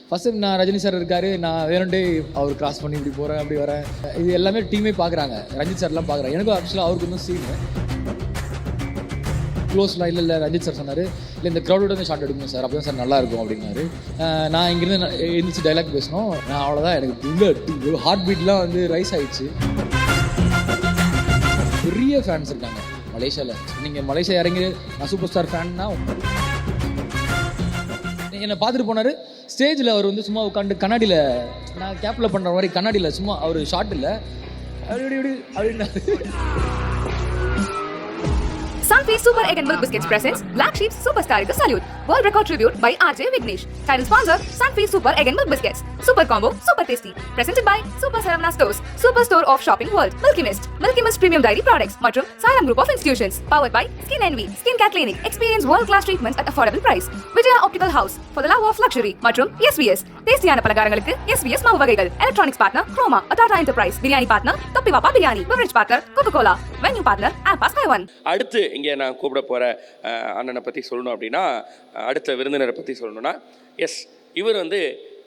First நான் Rajini sir இருக்கார், நான் வேணுண்டே அவர் கிராஸ் பண்ணி இப்படி போகிறேன் அப்படி வரேன், இது எல்லாமே டீமே பார்க்குறாங்க, ரஞ்சித் சார்லாம் பார்க்குறாங்க. எனக்கும் ஆக்சுவலாக அவருக்கு வந்து சீனு க்ளோஸ்லாம் இல்லை ரஞ்சித் சார் சொன்னார், இல்லை இந்த க்ரௌடோட வந்து ஷார்ட் எடுக்கணும் சார், அப்போ தான் சார் நல்லாயிருக்கும் அப்படின்னாரு. நான் இங்கேருந்து எழுந்திரிச்சு டைலாக் பேசணும், நான் அவ்வளோதான் எனக்கு உள்ள ஹார்ட் பீட்லாம் வந்து ரைஸ் ஆகிடுச்சு. பெரிய ஃபேன்ஸ் இருக்காங்க மலேசியாவில். நீங்கள் மலேசியா இறங்கி நான் சூப்பர் ஸ்டார் ஃபேன்னா என்னை பார்த்துட்டு போனார். ஸ்டேஜில் அவர் வந்து சும்மா உட்காந்து கண்ணாடியில் நான் கேப்பில் பண்ணுற மாதிரி கண்ணாடியில் சும்மா அவர் ஷார்ட் இல்லை அப்படி அப்படின்னாரு. Sunfeast Super Egg and Milk Biscuits presents Black Sheep's Superstar is a Salute. World record tribute by RJ Vignesh. Title sponsor Sunfeast Super Egg and Milk Biscuits. Super combo, super tasty. Presented by Super Saravana Stores, Super Store of Shopping World. Milky Mist Premium Dairy Products மற்றும் Saram Group of Institutions. Powered by Skin Envy, Skin Care Clinic. Experience world-class treatments at affordable price. Vijaya Optical House for the love of luxury மற்றும் SVS. டேஸ்டியான பலகாரங்களுக்கு SVS மாவு வகைகள். Electronics partner Chroma, Tata Enterprise. Biryani partner தொப்பி வாப்பா biryani. Beverage partner Coca-Cola. Venue partner Ampas Taiwan. அடுத்து இங்கே நான் கூப்பிட போகிற அண்ணனை பற்றி சொல்லணும் அப்படின்னா, அடுத்த விருந்தினரை பற்றி சொல்லணும்னா, இவர் வந்து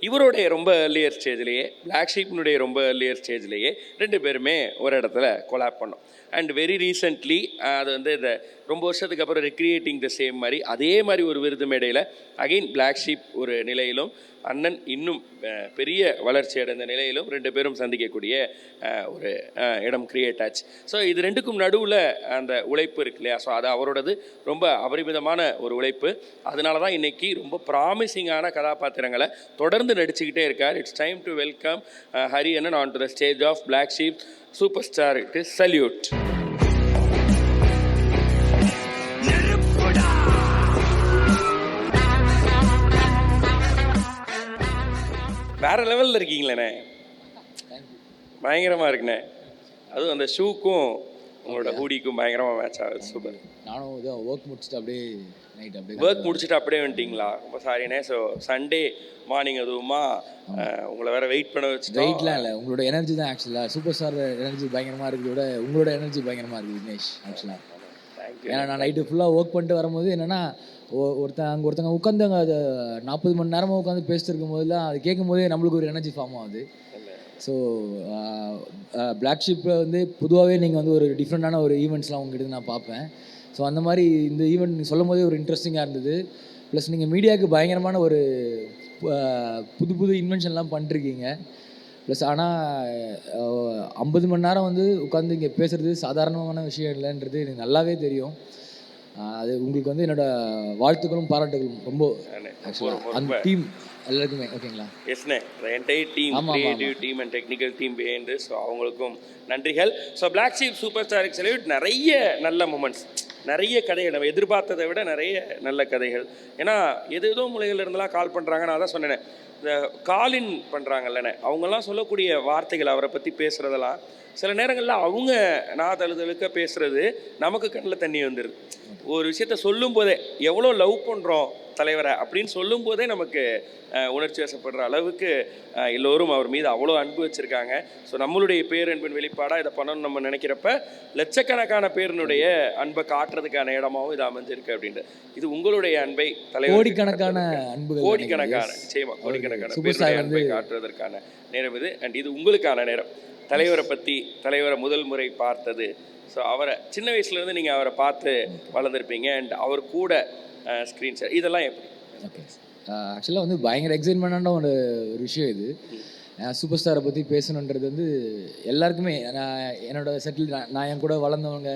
இவருடைய ரொம்ப ஏர்லியர் ஸ்டேஜ்லேயே, பிளாக் ஷீப்னுடைய ரொம்ப ஏர்லியர் ஸ்டேஜ்லேயே 2 பேருமே ஒரு இடத்துல கொலாப் பண்ணோம். அண்ட் வெரி ரீசெண்ட்லி அது வந்து இந்த ரொம்ப வருஷத்துக்கு அப்புறம் ரெக்ரியேட்டிங் த சேம் மாதிரி அதே மாதிரி ஒரு விருது மேடையில் அகெயின் பிளாக் ஷீப் ஒரு நிலையிலும் அண்ணன் இன்னும் பெரிய வளர்ச்சி அடைந்த நிலையிலும் 2 பேரும் சந்திக்கக்கூடிய ஒரு இடம் கிரியேட் ஆச்சு. ஸோ இது 2க்கும் நடுவில் அந்த உழைப்பு இருக்கு இல்லையா, ஸோ அது அவரோடது ரொம்ப அபரிமிதமான ஒரு உழைப்பு. அதனால தான் இன்றைக்கி ரொம்ப ப்ராமிசிங்கான கதாபாத்திரங்களை தொடர்ந்து நடிச்சுக்கிட்டே இருக்கார். It's time to welcome Hari அண்ணன் on to the stage of Black Sheep super star. It is salute. வேறு லெவலில் இருக்கீங்களேண்ணே, பயங்கரமாக இருக்குண்ணே. அதுவும் அந்த ஷூக்கும் உங்களோட ஹூடிக்கும் பயங்கரமாக மேட்ச் ஆகுது. சூப்பர். நானும் இதான் ஒர்க் முடிச்சுட்டு அப்படியே நைட் அப்படியே ஒர்க் முடிச்சுட்டு அப்படியே வந்துட்டிங்களா? ரொம்ப சாரிண்ணே. ஸோ சண்டே மார்னிங் அதுவுமா உங்களை வேறு வெயிட் பண்ண வச்சு? வெயிட்லாம் இல்லை, உங்களோட எனர்ஜி தான் ஆக்சுவலாக சூப்பர் ஸ்டார் எனர்ஜி பயங்கரமாக இருக்கிறத விட உங்களோட எனர்ஜி பயங்கரமாக இருக்குது விக்னேஷ் ஆக்சுவலாக. ஏன்னா நான் நைட்டு ஃபுல்லாக ஒர்க் பண்ணிட்டு வரும்போது என்னென்னா, ஒருத்தங்க உட்காந்து அங்கே 40 மணி நேரமாக உட்காந்து பேசிட்டு இருக்கும் போதெல்லாம் அது கேட்கும் போதே நம்மளுக்கு ஒரு எனர்ஜி ஃபார்ம் ஆகுது. ஸோ பிளாக் ஷிப்பில் வந்து பொதுவாகவே நீங்கள் வந்து ஒரு டிஃப்ரெண்ட்டான ஒரு ஈவெண்ட்ஸ்லாம் உங்ககிட்ட நான் பார்ப்பேன். ஸோ அந்த மாதிரி இந்த ஈவெண்ட் சொல்லும் போதே ஒரு இன்ட்ரெஸ்டிங்காக இருந்தது. ப்ளஸ் நீங்கள் மீடியாவுக்கு பயங்கரமான ஒரு புது இன்வென்ஷன்லாம் பண்ணிருக்கீங்க. ப்ளஸ் ஆனால் 50 மணி நேரம் வந்து உட்காந்து இங்கே பேசுகிறது சாதாரணமான விஷயம் இல்லைன்றது எனக்கு நல்லாவே தெரியும். அது உங்களுக்கு வந்து என்னோடய வாழ்த்துக்களும் பாராட்டுகளும் ரொம்ப ஆக்சுவலாக அந்த டீம் எல்லாருக்குமே. ஓகேங்களா? எஸ்ண்ணே, entire team, creative team and technical team behind. So அவங்களுக்கும் நன்றிகள். ஸோ பிளாக் ஷீப் சூப்பர் ஸ்டாருக்கு செலிப்ரேட் நிறைய நல்ல மூமெண்ட்ஸ், நிறைய கதைகள், நம்ம எதிர்பார்த்ததை விட நிறைய நல்ல கதைகள். ஏன்னா ஏதோ மூலைகள் இருந்தெல்லாம் கால் பண்ணுறாங்க. நான் தான் சொன்னேன், இந்த காலின் பண்ணுறாங்கல்லண்ணே, அவங்கெல்லாம் சொல்லக்கூடிய வார்த்தைகள், அவரை பற்றி பேசுகிறதெல்லாம் சில நேரங்களில் அவங்க நான் தழுதழுக்க பேசுகிறது நமக்கு கண்ணில் தண்ணி வந்துடுது. ஒரு விஷயத்த சொல்லும் போதே எவ்வளோ லவ் பண்ணுறோம் தலைவரை அப்படின்னு சொல்லும் போதே நமக்கு உணர்ச்சி வசப்படுற அளவுக்கு எல்லோரும் அவர் மீது அவ்வளோ அன்பு வச்சுருக்காங்க. ஸோ நம்மளுடைய பேரன்பின் வெளிப்பாடாக இதை பண்ணணும்னு நம்ம நினைக்கிறப்ப லட்சக்கணக்கான பேரினுடைய அன்பை காட்டுறதுக்கான இடமாகவும் இது அமைஞ்சிருக்கு அப்படின்ட்டு. இது உங்களுடைய அன்பை தலைவர் கோடிக்கணக்கான நிச்சயமா கோடிக்கணக்கான அன்பை காட்டுறதற்கான நேரம் இது. அண்ட் இது உங்களுக்கான நேரம். தலைவரை பற்றி, தலைவரை முதல் முறை பார்த்தது, ஸோ அவரை சின்ன வயசுலேருந்து நீங்கள் அவரை பார்த்து வளர்ந்துருப்பீங்க. அண்ட் அவர் கூட ஸ்க்ரீன் ஷேர் இதெல்லாம் எப்படி? ஓகே, ஆக்சுவலாக வந்து பயங்கர எக்ஸைட்மெண்டான ஒரு விஷயம் இது. சூப்பர் ஸ்டாரை பற்றி பேசணுன்றது வந்து எல்லாருக்குமே, என்னோடய செட்டில் நான் என் கூட வளர்ந்தவங்க,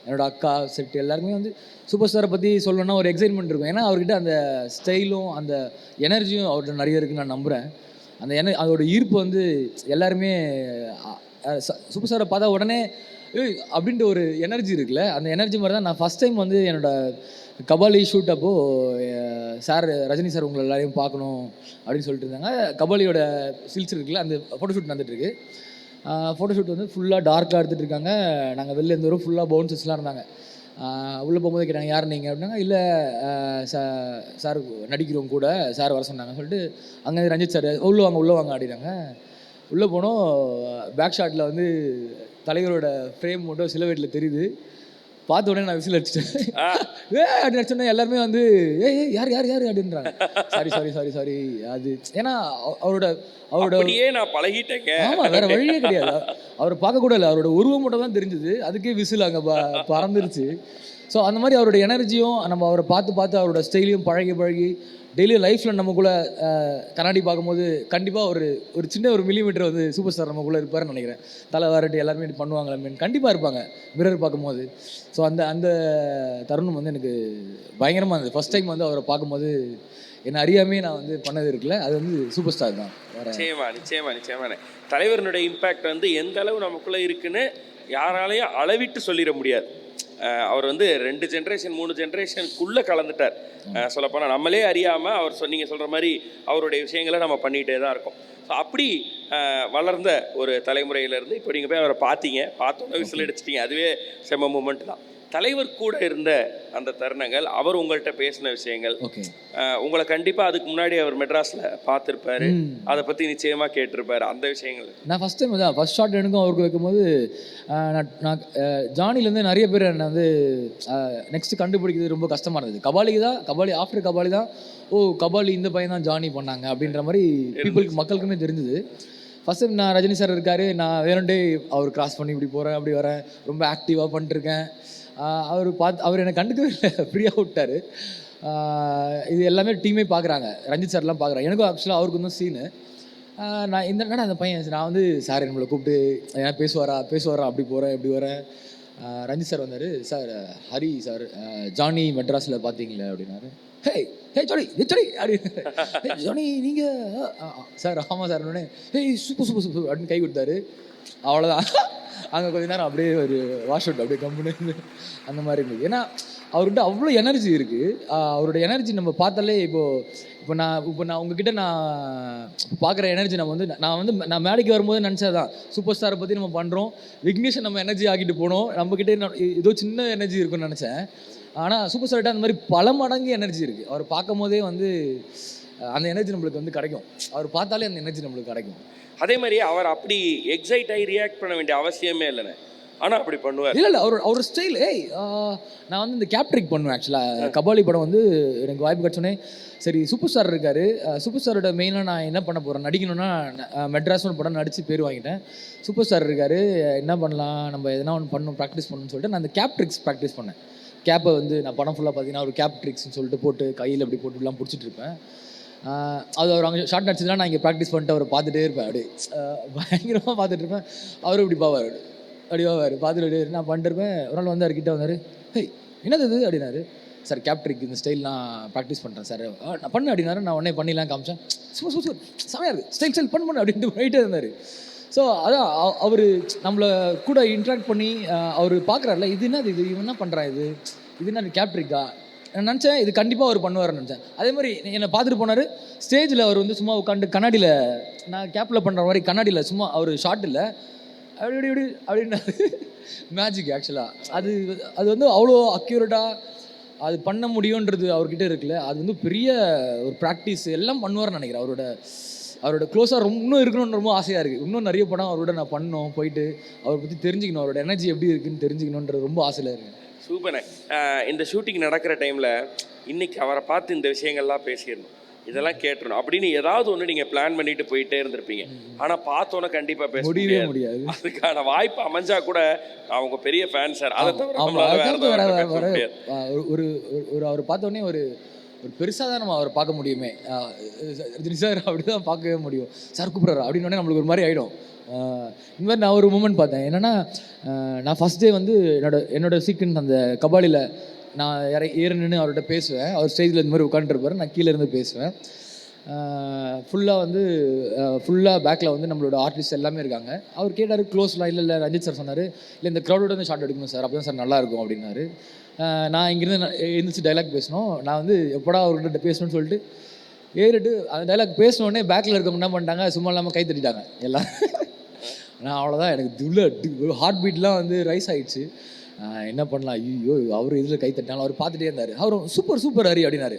என்னோடய அக்கா செட்டு எல்லாருக்குமே வந்து சூப்பர் ஸ்டாரை பற்றி சொல்லணும்னா ஒரு எக்ஸைட்மெண்ட் இருக்கும். ஏன்னா அவர்கிட்ட அந்த ஸ்டைலும் அந்த எனர்ஜியும் அவர்கிட்ட நிறைய இருக்குன்னு நான் நம்புகிறேன். அந்த அதோட ஈர்ப்பு வந்து எல்லாருமே சூப்பர் ஸ்டாரை பார்த்தா உடனே அப்படின்ட்டு ஒரு எனர்ஜி இருக்குல்ல, அந்த எனர்ஜி மாதிரி தான் நான் ஃபஸ்ட் டைம் வந்து என்னோடய கபாலி ஷூட் அப்போது சார் ரஜினி சார் உங்களை எல்லாரையும் பார்க்கணும் அப்படின்னு சொல்லிட்டு இருந்தாங்க. கபாலியோட ஸ்டில்ஸ் இருக்குல்ல, அந்த ஃபோட்டோஷூட் நடந்துகிட்ருக்கு. ஃபோட்டோஷூட் வந்து ஃபுல்லாக டார்க்காக எடுத்துகிட்டு இருக்காங்க. நாங்கள் வெளில இருந்து வரும் ஃபுல்லாக பவுன்சஸ்லாம் இருந்தாங்க. உள்ளே போகும்போது கேட்டாங்க யார் நீங்கள் அப்படின்னாங்க. இல்லை சார் நடிக்கிறவங்க கூட சார் வர சொன்னாங்க சொல்லிட்டு அங்கே ரஞ்சித் சார் உள்ளே வாங்க அப்படின்னாங்க. உள்ளே போனோம். பேக் ஷாட்டில் வந்து தலைவரோட ஃப்ரேம் மட்டும் சிலுவைட்டில் தெரியுது. பார்த்த உடனே நான் விசில் அடிச்சிட்டேன். அப்படின்னு அடிச்சோன்னே எல்லாருமே வந்து யார் யார் யார் அப்படின்றாங்க. சாரி அது ஏன்னா அவரோட அப்படியே நான் பழகிட்டேங்க. ஆமாம், வேற வழியே கிடையாது. அவரை பார்க்க கூட இல்லை, அவரோட உருவம் மட்டும் தான் தெரிஞ்சுது. அதுக்கே விசில் அங்கே பறந்துருச்சு. ஸோ அந்த மாதிரி அவரோட எனர்ஜியும் நம்ம அவரை பார்த்து அவரோட ஸ்டைலையும் பழகி டெய்லியும் லைஃப்பில் நமக்குள்ளே கண்ணாடி பார்க்கும்போது கண்டிப்பாக ஒரு சின்ன ஒரு மில்லிமீட்டர் வந்து சூப்பர் ஸ்டார் நமக்குள்ளே இருப்பார்னு நினைக்கிறேன். தலை வாரட்டி எல்லாருமே இப்படி பண்ணுவாங்களே மீன் கண்டிப்பாக இருப்பாங்க மிரர் பார்க்கும்போது. ஸோ அந்த தருணம் வந்து எனக்கு பயங்கரமாக இருந்தது. ஃபஸ்ட் டைம் வந்து அவரை பார்க்கும்போது என்னை அறியாமே நான் வந்து பண்ணது இருக்குல்ல, அது வந்து சூப்பர் ஸ்டார் தான். நிச்சயமா தலைவருடைய இம்பேக்ட் வந்து எந்த அளவு நமக்குள்ளே இருக்குன்னு யாராலையும் அளவிட்டு சொல்லிட முடியாது. அவர் வந்து 2 ஜென்ரேஷன் 3 ஜென்ரேஷனுக்குள்ளே கலந்துட்டார். சொல்லப்போனால் நம்மளே அறியாமல் அவர் நீங்கள் சொல்கிற மாதிரி அவருடைய விஷயங்களை நம்ம பண்ணிகிட்டே தான் இருக்கோம். ஸோ அப்படி வளர்ந்த ஒரு தலைமுறையிலேருந்து இப்போ நீங்கள் போய் அவரை பார்த்தோன்னே விசில் அடிச்சிட்டிங்க. அதுவே செம்ம மூமெண்ட் தான். தலைவர் கூட இருந்த அந்த தருணங்கள், அவர் உங்கள்கிட்ட பேசின விஷயங்கள், உங்களை கண்டிப்பாக அதுக்கு முன்னாடி அவர் மெட்ராஸில் பார்த்துருப்பாரு, அதை பற்றி நிச்சயமாக கேட்டிருப்பாரு. அந்த விஷயங்கள் நான் ஃபஸ்ட் டைம் தான் ஃபஸ்ட் ஷாட் எனக்கும் அவருக்கு வைக்கும்போது நான் ஜானிலேருந்து நிறைய பேர் என்னை வந்து நெக்ஸ்ட்டு கண்டுபிடிக்கிறது ரொம்ப கஷ்டமாக இருந்தது. கபாலி ஆஃப்டர் கபாலி தான் கபாலி இந்த பையன் தான் ஜானி பண்ணாங்க அப்படின்ற மாதிரி மக்களுக்குமே தெரிஞ்சுது. ஃபஸ்ட் டைம் நான் ரஜினி சார் இருக்கார், நான் வேணுண்டே அவர் கிராஸ் பண்ணி இப்படி போகிறேன் அப்படி வரேன், ரொம்ப ஆக்டிவாக பண்ணிட்டுருக்கேன். அவர் என்னை கண்டுக்கவே இல்லை, ஃப்ரீயாக விட்டார். இது எல்லாமே டீமே பார்க்குறாங்க, ரஞ்சித் சார்லாம் பார்க்குறாங்க. எனக்கும் ஆக்சுவலாக அவருக்கு வந்து சீனு நான் என்னடா அந்த பையன் நான் வந்து சார் நம்மளை கூப்பிட்டு ஏன்னா பேசுவாரா அப்படி போகிறேன் இப்படி வரேன். ரஞ்சித் சார் வந்தார், சார் ஹரி சார் ஜானி மெட்ராஸில் பார்த்தீங்களே அப்படின்னாரு. ஹே ஜானி அப்படி ஜானி நீங்கள் சார் ஆமாம் சார் உடனே சூப்பர் அப்படின்னு கை கொடுத்தாரு. அவ்வளோதான். அங்கே கொஞ்ச நேரம் அப்படியே ஒரு வாஷ் அவுட் அப்படியே கம்பெனி அந்த மாதிரி இருந்தது. ஏன்னா அவர்கிட்ட அவ்வளோ எனர்ஜி இருக்குது. அவரோட எனர்ஜி நம்ம பார்த்தாலே இப்போ நான் உங்ககிட்ட நான் பார்க்குற எனர்ஜி நான் மேடைக்கு வரும்போது நினச்சதான் சூப்பர் ஸ்டாரை பற்றி நம்ம பண்ணுறோம், விக்னேஷை நம்ம எனர்ஜி ஆக்கிட்டு போனோம், நம்மக்கிட்ட ஏதோ சின்ன எனர்ஜி இருக்குன்னு நினச்சேன். ஆனால் சூப்பர் ஸ்டார்கிட்ட அந்த மாதிரி பல மடங்கு எனர்ஜி இருக்குது. அவர் பார்க்கும் போதே வந்து அந்த எனர்ஜி நம்மளுக்கு வந்து கிடைக்கும். அவர் பார்த்தாலே அந்த எனர்ஜி நம்மளுக்கு கிடைக்கும். அதே மாதிரி அவர் அப்படி எக்ஸைட் ஆகி ரியாக்ட் பண்ண வேண்டிய அவசியமே இல்லைண்ணே, ஆனால் அப்படி பண்ணுவார். இல்லை அவர் ஸ்டைல் நான் வந்து இந்த கேப்ட்ரிக் பண்ணுவேன். ஆக்சுவலாக கபாலி படம் வந்து எனக்கு வாய்ப்பு கிடச்சோன்னே சரி சூப்பர் ஸ்டார் இருக்கார், சூப்பர் ஸ்டாரோட மெயினாக நான் என்ன பண்ண போகிறேன், நடிக்கணும்னா மெட்ராஸ் ஒரு படம் நடித்து பேர் வாங்கிட்டேன். சூப்பர் ஸ்டார் இருக்கார், என்ன பண்ணலாம், நம்ம எதனா ஒன்று பண்ணணும், ப்ராக்டிஸ் பண்ணணும்னு சொல்லிட்டு நான் அந்த கேப் ட்ரிக்ஸ் ப்ராக்டிஸ் பண்ணேன். கேப்பை வந்து நான் படம் ஃபுல்லாக பார்த்தீங்கன்னா ஒரு கேப் ட்ரிக்ஸ்னு சொல்லிட்டு போட்டு கையில் அப்படி போட்டுலாம் பிடிச்சிட்டு இருப்பேன். அது அவர் அங்கே ஷார்ட் நடிச்சதுலாம் நான் இங்கே ப்ராக்டிஸ் பண்ணிட்டு அவரை பார்த்துட்டே இருப்பேன். அப்படியே பயங்கரமாக பார்த்துட்டு இருப்பேன். அவரும் இப்படி பார்த்துட்டு நான் பண்ணிட்டுருப்பேன். ஒரு நாள் வந்து அவர்கிட்ட வந்தார், ஹே என்னது இது அப்படின்னாரு. சார் கேப்ட்ரிக் இந்த ஸ்டைல் நான் ப்ராக்டிஸ் பண்ணுறேன் சார், நான் பண்ணு அப்படின்னாரு. நான் உடனே பண்ணிடலாம் காமிச்சேன். சூப்பர் செமையாக இருக்குது, ஸ்டைல் பண்ணு அப்படின்ட்டு போயிட்டே இருந்தார். ஸோ அதான் அவர் நம்மளை கூட இன்ட்ராக்ட் பண்ணி அவர் பார்க்குறாருல, இது என்னது, இது இவன் என்ன பண்ணுறான், இது என்ன கேப்ட்ரிக்கா நான் நினச்சேன். இது கண்டிப்பாக அவர் பண்ணுவார்னு நினச்சேன். அதே மாதிரி என்னை பார்த்துட்டு போனார். ஸ்டேஜில் அவர் வந்து சும்மா உட்காந்து கண்ணாடியில் நான் கேப்பில் பண்ணுற மாதிரி கண்ணாடியில் சும்மா அவர் ஷார்ட் இல்லை அப்படி அப்படின்னாரு. மேஜிக் ஆக்சுவலாக அது வந்து அவ்வளோ அக்யூரேட்டாக அது பண்ண முடியுன்றது அவர்கிட்ட இருக்குல்ல, அது வந்து பெரிய ஒரு ப்ராக்டிஸ் எல்லாம் பண்ணுவார்னு நினைக்கிறேன். அவரோட க்ளோஸாக இன்னும் இருக்கணும்னு ரொம்ப ஆசையாக இருக்குது. இன்னும் நிறைய படம் அவரோட நான் பண்ணணும், போயிட்டு அவரை பற்றி தெரிஞ்சுக்கணும், அவரோட எனர்ஜி எப்படி இருக்குன்னு தெரிஞ்சுக்கணுன்றது ரொம்ப ஆசையில் இருக்கேன். சூப்பர்ண்ணே. இந்த ஷூட்டிங் நடக்கிற டைமில் இன்றைக்கி அவரை பார்த்து இந்த விஷயங்கள்லாம் பேசிடணும், இதெல்லாம் கேட்டுருணும் அப்படின்னு ஏதாவது ஒன்று நீங்கள் பிளான் பண்ணிட்டு போயிட்டே இருந்திருப்பீங்க. ஆனால் பார்த்தோன்னே கண்டிப்பாக பேச முடியாது. அதுக்கான வாய்ப்பு அமைஞ்சா கூட அவங்க பெரிய ஃபேன் சார். அதை ஒரு அவர் பார்த்தோன்னே ஒரு பெருசாக தான் நம்ம அவரை பார்க்க முடியுமே. ரஜினி சார் அப்படி தான் பார்க்கவே முடியும். சார் கூப்பிட்றாரு அப்படின்னோடனே நம்மளுக்கு ஒரு மாதிரி ஆகிடும். இந்த மாதிரி நான் ஒரு மூமெண்ட் பார்த்தேன். என்னென்னா நான் ஃபஸ்ட் டே வந்து என்னோட சீக்வன்ஸ் அந்த கபாலியில் நான் ஏற நின்று அவர்கிட்ட பேசுவேன். அவர் ஸ்டேஜில் இந்த மாதிரி உட்காந்துருப்பார், நான் கீழே இருந்து பேசுவேன். ஃபுல்லாக பேக்கில் வந்து நம்மளோட ஆர்டிஸ்ட் எல்லாமே இருக்காங்க. அவர் கேட்டார் க்ளோஸ்லாம். இல்லை ரஞ்சித் சார் சொன்னார், இல்லை இந்த க்ரௌடோட வந்து ஷார்ட் எடுக்கணும் சார், அப்போ தான் சார் நல்லாயிருக்கும் அப்படின்னாரு. நான் இங்கேருந்து எழுந்திரிச்சு டைலாக் பேசணும். நான் வந்து எப்படா அவர்கிட்ட பேசணும்னு சொல்லிட்டு ஏறிட்டு அந்த டைலாக் பேசினோடனே பேக்கில் இருக்க என்ன பண்ணிட்டாங்க, சும்மா இல்லாமல் கை தட்டிட்டாங்க எல்லாம். நான் அவ்வளோதான், எனக்கு ஹார்ட் பீட்லாம் வந்து ரைஸ் ஆகிடுச்சு. என்ன பண்ணலாம், ஐயோ அவர் இதில் கை தட்டினாலும் அவர் பார்த்துட்டே இருந்தார். அவரும் சூப்பர் ஹரி அப்படின்னாரு.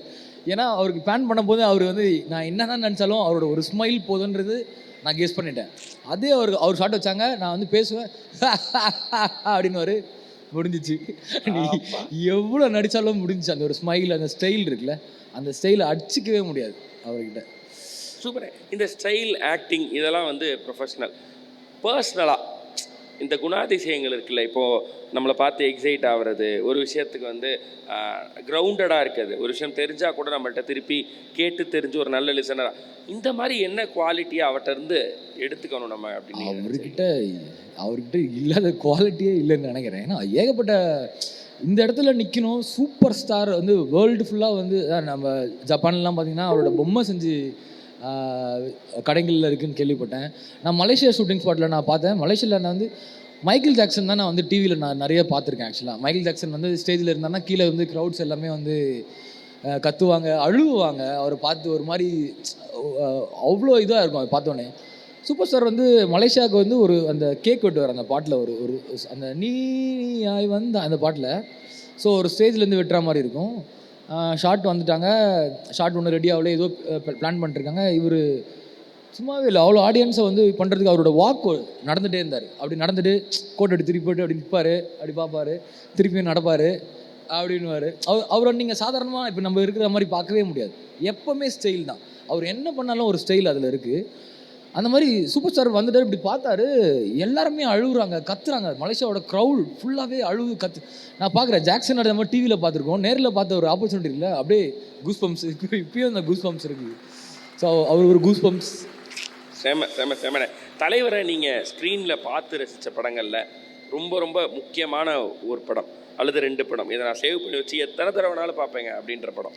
ஏன்னா அவருக்கு பிளான் பண்ணும்போது அவர் வந்து நான் என்ன தான் நினச்சாலும் அவரோட ஒரு ஸ்மைல் போதுன்றது நான் கெஸ் பண்ணிட்டேன். அதே அவர் ஷார்ட் வச்சாங்க, நான் வந்து பேசுவேன் அப்படின்னு முடிஞ்சிச்சு. நீ எவ்வளோ நடித்தாலும் முடிஞ்சிச்சு. அந்த ஒரு ஸ்மைல், அந்த ஸ்டைல் இருக்குல்ல, அந்த ஸ்டைலை அடிச்சிக்கவே முடியாது அவர்கிட்ட. சூப்பர். இந்த ஸ்டைல், ஆக்டிங் இதெல்லாம் வந்து ப்ரொஃபஷ்னல். பர்சனலாக இந்த குணாதிசயங்கள் இருக்குல்ல, இப்போது நம்மளை பார்த்து எக்ஸைட் ஆகிறது, ஒரு விஷயத்துக்கு வந்து கிரவுண்டடாக இருக்குது, ஒரு விஷயம் தெரிஞ்சால் கூட நம்மள்கிட்ட திருப்பி கேட்டு தெரிஞ்சு ஒரு நல்ல லிசனராக, இந்த மாதிரி என்ன குவாலிட்டியை அவர்கிட்ட இருந்து எடுத்துக்கணும் நம்ம அப்படின்னு? அவர்கிட்ட இல்லாத குவாலிட்டியே இல்லைன்னு நினைக்கிறேன். ஏன்னா ஏகப்பட்ட இந்த இடத்துல நிற்கணும். சூப்பர் ஸ்டார் வந்து வேர்ல்டு ஃபுல்லாக வந்து நம்ம ஜப்பான்லாம் பார்த்தீங்கன்னா அவரோட பொம்மை செஞ்சு கடைகளில் இருக்குதுன்னு கேள்விப்பட்டேன். நான் மலேசியா ஷூட்டிங் ஸ்பாட்டில் நான் பார்த்தேன். மலேசியாவில் நான் வந்து மைக்கேல் ஜாக்சன் தான் நான் வந்து டிவியில் நான் நிறைய பார்த்துருக்கேன். ஆக்சுவலாக மைக்கேல் ஜாக்சன் வந்து ஸ்டேஜில் இருந்தாங்கன்னா கீழே வந்து க்ரௌட்ஸ் எல்லாமே வந்து கத்துவாங்க, அழுவாங்க. அவரை பார்த்து ஒரு மாதிரி அவ்வளோ இதாக இருக்கும் அதை பார்த்தோன்னே. சூப்பர் ஸ்டார் வந்து மலேசியாவுக்கு வந்து ஒரு அந்த கேக் வெட்டுவார் அந்த பாட்டில், ஒரு ஒரு அந்த நீ ஆய் வந்து அந்த பாட்டில். ஸோ ஒரு ஸ்டேஜ்லேருந்து வெட்டுற மாதிரி இருக்கும். ஷார்ட் வந்துட்டாங்க, ஷார்ட் ஒன்று ரெடி ஆகல, ஏதோ பிளான் பண்ணிட்டுருக்காங்க. இவர் சும்மாவே இல்லை, அவ்வளோ ஆடியன்ஸை வந்து பண்ணுறதுக்கு அவரோட வாக் நடந்துகிட்டே இருந்தார். அப்படி நடந்துட்டு கோட் எடுத்து திருப்பி போட்டு அப்படி நிற்பார், அப்படி பார்ப்பார், திருப்பியும் நடப்பார் அப்படின்வார். அவரை நீங்கள் சாதாரணமாக இப்போ நம்ம இருக்கிற மாதிரி பார்க்கவே முடியாது. எப்போவுமே ஸ்டைல் தான். அவர் என்ன பண்ணாலும் ஒரு ஸ்டைல் அதில் இருக்குது. அந்த மாதிரி சூப்பர் ஸ்டார் வந்துட்டு இப்படி பார்த்தாரு, எல்லாருமே அழுகுறாங்க, கத்துறாங்க. மலேசியாவோட க்ரௌட் ஃபுல்லாகவே அழுகு கத்து. நான் பார்க்குறேன் ஜாக்சன் அந்த மாதிரி டிவியில் பார்த்துருக்கோம், நேரில் பார்த்த ஒரு ஆப்பர்ச்சுனிட்டி இல்லை. அப்படியே கூஸ் பம்ப்ஸ், இப்பயும் அந்த கூஸ் பம்ப்ஸ் இருக்குது. ஸோ அவர் ஒரு கூஸ் பம்ப்ஸ். செம. தலைவரை நீங்கள் ஸ்க்ரீனில் பார்த்து ரசித்த படங்களில் ரொம்ப ரொம்ப முக்கியமான ஒரு படம் அல்லது 2 படம், இதை நான் சேவ் பண்ணி வச்சு எத்தனை தடவைனாலும் பார்ப்பேங்க அப்படின்ற படம்?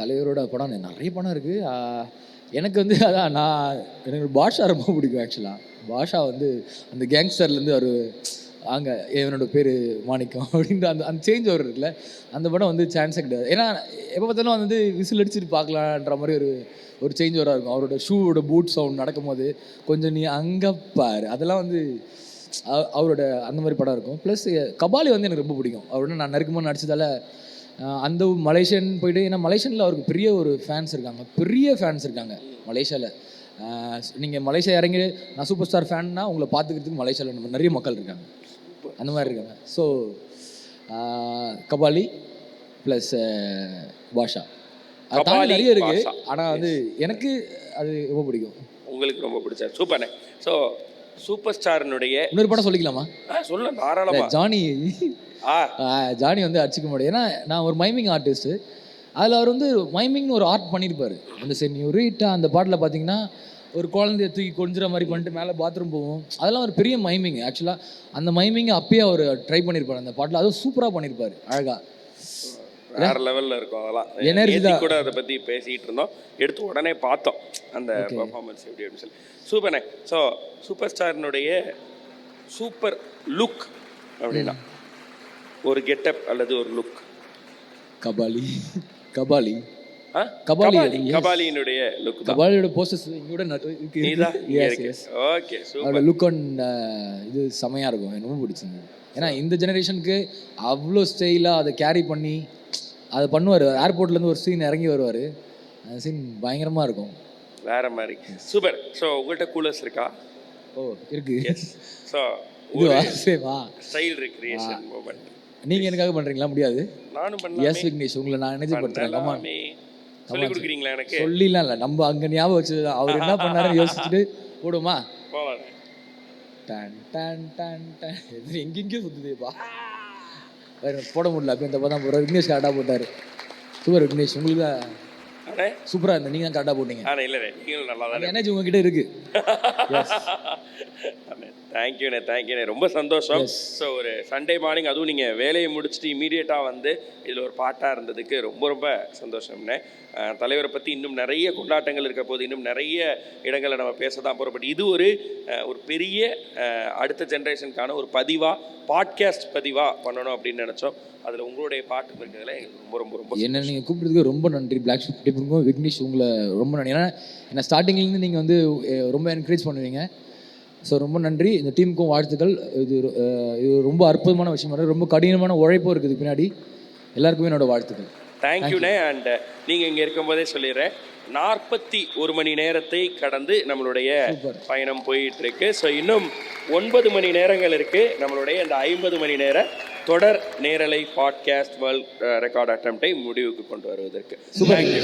தலைவரோட படம் நிறைய படம் இருக்குது. எனக்கு வந்து அதான் எனக்கு பாஷா ரொம்ப பிடிக்கும். ஆக்சுவலாக பாஷா வந்து அந்த கேங்ஸ்டர்லேருந்து அவர் அங்கே என்னோட பேர் மாணிக்கம் அப்படின்ற அந்த சேஞ்ச் ஓவர் இருக்குல்ல, அந்த படம் வந்து சான்ஸே கிடையாது. ஏன்னா எப்போ பார்த்தாலும் வந்து விசில் அடிச்சுட்டு பார்க்கலான்ற மாதிரி ஒரு சேஞ்ச் ஓவராக இருக்கும். அவரோட ஷூவோட பூட் சவுண்ட் நடக்கும்போது கொஞ்சம் நீ அங்கே பாரு, அதெல்லாம் வந்து அவரோட அந்த மாதிரி படம் இருக்கும். ப்ளஸ் கபாலி வந்து எனக்கு ரொம்ப பிடிக்கும். அவரோட நான் நெருக்கமாக நடிச்சதால அந்த மலேசியன் போய்ட்டு, ஏன்னா மலேசியனில் அவருக்கு பெரிய ஒரு ஃபேன்ஸ் இருக்காங்க மலேசியாவில். நீங்கள் மலேசியா இறங்கி நான் சூப்பர் ஸ்டார் ஃபேன்னா உங்களை பார்த்துக்கிறதுக்கு மலேசியாவில் நிறைய மக்கள் இருக்காங்க, அந்த மாதிரி இருக்காங்க. ஸோ கபாலி ப்ளஸ் பாஷா அது நிறைய இருக்குது. ஆனால் வந்து எனக்கு அது ரொம்ப பிடிக்கும். உங்களுக்கு ரொம்ப பிடிச்சா? சூப்பர்ண்ணே. ஸோ சூப்பர் ஸ்டாரினுடைய இன்னொரு படம் சொல்லிக்கலாமா? சொல்ல தாராளமா. ஜானி வந்து அடிச்சிக்க முடியாது. ஏன்னா நான் ஒரு மைமிங் ஆர்டிஸ்ட்டு. அதில் அவர் வந்து மைமிங்னு ஒரு ஆர்ட் பண்ணியிருப்பார். அந்த சென்யூரிட்டா அந்த பாட்டில் பார்த்தீங்கன்னா ஒரு குழந்தைய தூக்கி கொஞ்சிற மாதிரி பண்ணிட்டு மேலே பாத்ரூம் போவோம். அதெல்லாம் ஒரு பெரிய மைமிங். ஆக்சுவலாக அந்த மைமிங்கை அப்பயே அவர் ட்ரை பண்ணியிருப்பார் அந்த பாட்டில். அதுவும் சூப்பராக பண்ணியிருப்பார், அழகாக வேற லெவலில் இருக்கும். அதெல்லாம் எனர்ஜி கூட அதை பற்றி பேசிகிட்டு இருந்தோம், எடுத்து உடனே பார்த்தோம் அந்த பர்ஃபார்மன்ஸ் எப்படி அப்படின்னு சொல்லி. சூப்பர்ண்ணே. ஸோ சூப்பர் ஸ்டாரினுடைய சூப்பர் லுக் அப்படின்னா ஒரு கெட்டப் அல்லது ஒரு லுக்? கபாலியினுடைய லுக், கபாலியோட போஸ்டர்ஸ் இங்கூட ஓகே சூப்பர் லுக் அண்ட் இது செமையாக இருக்கும். எனக்கு ரொம்ப பிடிச்சிருந்தது. ஏன்னா இந்த ஜெனரேஷனுக்கு அவ்வளோ ஸ்டைலாக அதை கேரி பண்ணி அதை பண்ணுவார். ஏர்போர்ட்லேருந்து ஒரு சீன் இறங்கி வருவார், அந்த சீன் பயங்கரமாக இருக்கும், வேற மாதிரி. சூப்பர். ஸோ உங்கள்கிட்ட கூலர்ஸ் இருக்கா? இருக்கு. ஸோ ஸ்டைல் ரிக்ரியேஷன் மூமெண்ட் நீங்கள் எனக்காக பண்ணுறீங்களா? முடியாது. நானும் பண்ணலாம். எஸ் விக்னேஷ், உங்களை நான் எனர்ஜி படுத்துறேன். சொல்லி கொடுக்குறீங்களா எனக்கு? சொல்லிலாம் இல்லை, நம்ம அங்கே ஞாபகம் வச்சது தான். அவர் என்ன பண்ணாருன்னு யோசிச்சுட்டு போடுமா? டன் டன் டன் டன் எங்கெங்கேயோ சுற்றுதேப்பா, போட முடியல. அப்போ இந்த படம் போடுற விக்னேஷ் கரெக்டாக போட்டார். சூப்பர் விக்னேஷ், உங்களுக்கு சூப்பராக இருந்தது. நீங்கள் தான் கரெக்டாக போட்டீங்க. நீங்களும் நல்லா தான் எனர்ஜி உங்ககிட்ட இருக்கு. தேங்க்யூண்ணே, ரொம்ப சந்தோஷம். ஸோ ஒரு சண்டே மார்னிங், அதுவும் நீங்கள் வேலையை முடிச்சுட்டு இமீடியட்டாக வந்து இதில் ஒரு பாட்டாக இருந்ததுக்கு ரொம்ப ரொம்ப சந்தோஷம்ண்ணே. தலைவரை பற்றி இன்னும் நிறைய கொண்டாட்டங்கள் இருக்க போது, இன்னும் நிறைய இடங்களை நம்ம பேச தான் போகிறோம். பட் இது ஒரு பெரிய அடுத்த ஜென்ரேஷனுக்கான ஒரு பாட்காஸ்ட் பதிவாக பண்ணணும் அப்படின்னு நினச்சோம். அதில் உங்களுடைய பாட்டு இருக்கிறதுல ரொம்ப ரொம்ப ரொம்ப என்ன நீங்கள் கூப்பிட்றதுக்கு ரொம்ப நன்றி. பிளாக் ஷிப் டிப்புக்கும் விக்னேஷ் உங்களை ரொம்ப நன்றி. ஏன்னா ஸ்டார்டிங்லேருந்து நீங்கள் வந்து ரொம்ப என்கரேஜ் பண்ணுவீங்க. ஸோ ரொம்ப நன்றி. இந்த டீமுக்கும் வாழ்த்துக்கள். இது ரொம்ப அற்புதமான விஷயமா, ரொம்ப கடினமான உழைப்பும் இருக்குது பின்னாடி. எல்லாருக்குமே என்னோட வாழ்த்துக்கள். தேங்க்யூண்ணே. அண்ட் நீங்கள் இங்கே இருக்கும்போதே சொல்லிடுறேன், 41 மணி நேரத்தை கடந்து நம்மளுடைய பயணம் போயிட்டு இருக்கு. ஸோ இன்னும் 9 மணி நேரங்கள் இருக்கு நம்மளுடைய இந்த 50 மணி நேர தொடர் நேரலை பாட்காஸ்ட் வேர்ல்ட் ரெக்கார்ட் அட்டெம்ப்டை முடிவுக்கு கொண்டு வருவதற்கு. தேங்க்யூ.